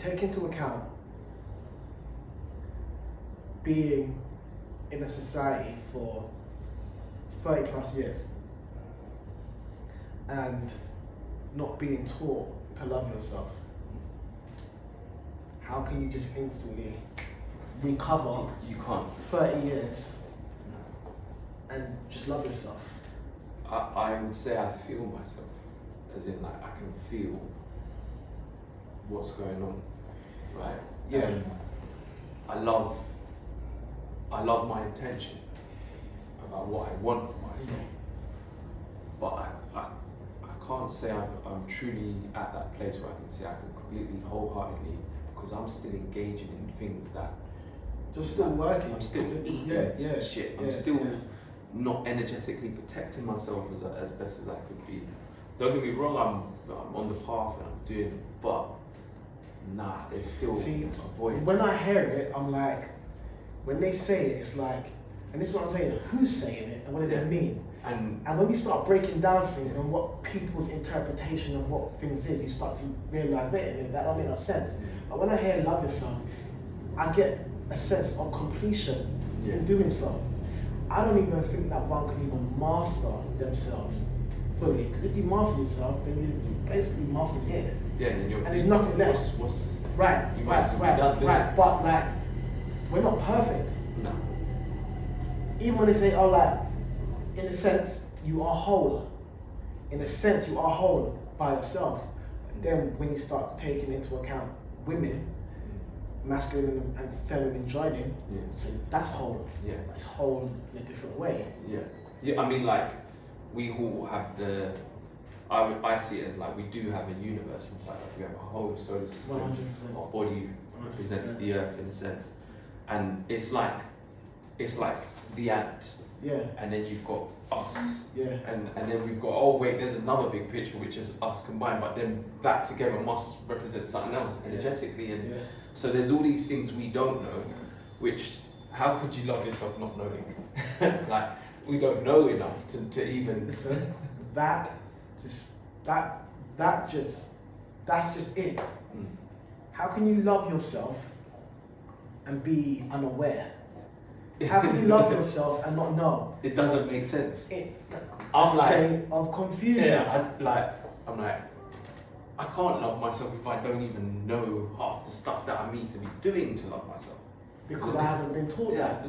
take into account being in a society for 30 plus years and not being taught to love yourself. How can you just instantly recover You can't. 30 years and just love yourself? I would say I feel myself, as in like I can feel what's going on, right? Yeah. I love my intention about what I want for myself, but I can't say I'm truly at that place where I can say I can completely wholeheartedly, because I'm still engaging in things that Just still working. I'm still eating shit. I'm still not energetically protecting myself as best as I could be. Don't get me wrong, I'm on the path and I'm doing it, but nah, there's still a void. When I hear it, I'm like, when they say it, it's like, and this is what I'm saying, who's saying it and what do they mean? And when we start breaking down things and what people's interpretation of what things is, you start to realise, wait a minute, that don't make no sense. But when I hear love yourself, I get a sense of completion in doing so. I don't even think that one can even master themselves fully, because if you master yourself, then you basically mastered it. Yeah, and there's nothing left. Right. But like, we're not perfect. No. Even when they say, oh, like, in a sense, you are whole. In a sense, you are whole by yourself. Then when you start taking into account women, masculine and feminine joining, so that's whole. Yeah. It's whole in a different way. Yeah, I mean, like, we all have I see it as like we do have a universe inside. Like we have a whole solar system. 100%. Our body represents the earth in a sense, and it's like the ant. Yeah. And then you've got us. Yeah. And then we've got, oh wait, there's another big picture which is us combined, but then that together must represent something else energetically. And so there's all these things we don't know, which, how could you love yourself not knowing? Like, we don't know enough to even... Listen, that's just it. How can you love yourself and be unaware? How can you love yourself and not know? It doesn't make sense. I'm state of confusion. Yeah, I'm like, I can't love myself if I don't even know half the stuff that I need to be doing to love myself. Because I haven't been taught that.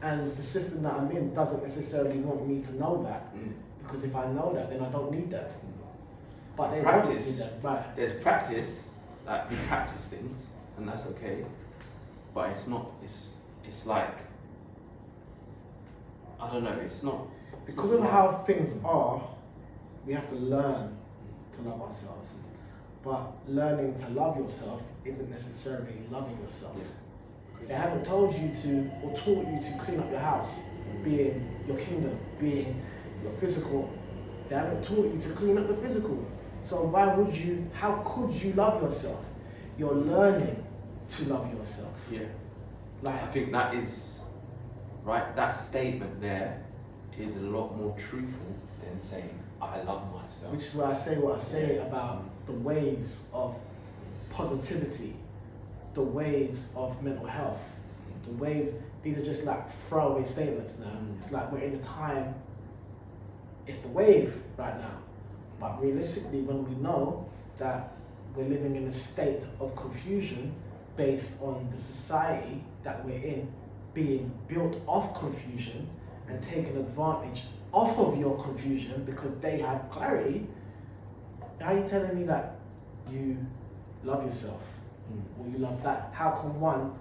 And the system that I'm in doesn't necessarily want me to know that. Because if I know that, then I don't need that. But they practice. Want that. Right. There's practice, like we practice things, and that's okay. But it's not, it's like, I don't know, it's not. Because of how things are, we have to learn to love ourselves. But learning to love yourself isn't necessarily loving yourself. They haven't told you to, or taught you to clean up your house, being your kingdom, being your physical. They haven't taught you to clean up the physical. So how could you love yourself? You're learning to love yourself. Yeah. Like, I think that is, right, that statement there is a lot more truthful than saying, I love myself. Which is why I say what I say about the waves of positivity, the waves of mental health, the waves, these are just like throwaway statements now. It's like we're in a time, it's the wave right now. But realistically, when we know that we're living in a state of confusion based on the society that we're in being built off confusion and taking advantage off of your confusion because they have clarity, how are you telling me that you love yourself? Or you love that? How come one,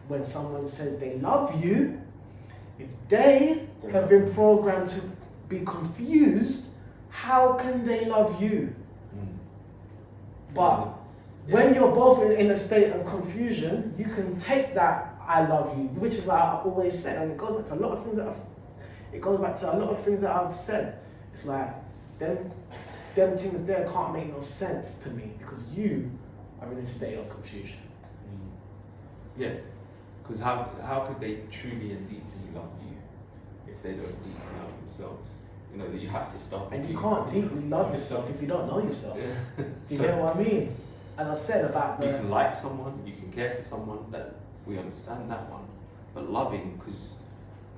when someone says they love you, if they have been programmed to be confused, how can they love you? But when you're both in a state of confusion, you can take that I love you, which is what I always said, and it goes back to a lot of things that I've said. It's like them things there can't make no sense to me because you are in a state of confusion. Yeah, because how could they truly and deeply love you if they don't deeply love themselves? You know, that you have to stop. And you can't deeply love yourself if you don't know yourself. Yeah. You get what I mean? And I said about You the can like someone, you can care for someone, that we understand that one. But loving, because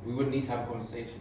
we wouldn't need to have a conversation.